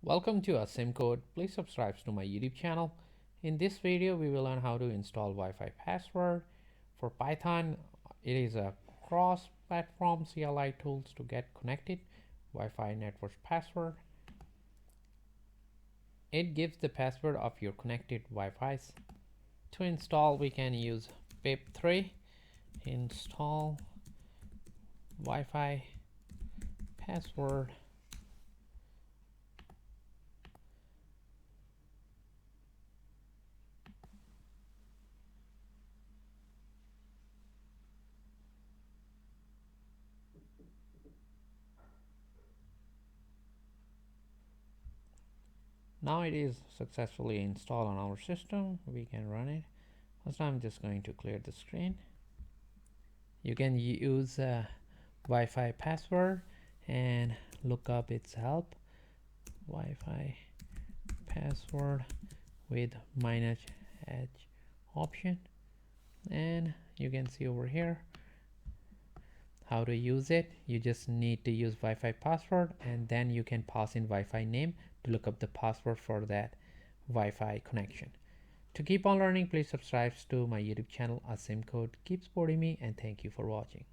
Welcome to AsimCode. Please subscribe to my YouTube channel. In this video, we will learn how to install wifiPassword. For Python, it is a cross-platform CLI tools to get connected. Wi-Fi network password. It gives the password of your connected Wi-Fi's. To install, we can use pip3 install Wi-Fi password. Now it is successfully installed on our system. We can run it. First, I'm just going to clear the screen. You can use wifiPassword and look up its help. wifiPassword with -h option, and you can see over here how to use it. You just need to use wifiPassword, and then you can pass in Wi-Fi name to look up the password for that Wi-Fi connection. To keep on learning, please subscribe to my YouTube channel AsimCode. Keep supporting me, and thank you for watching.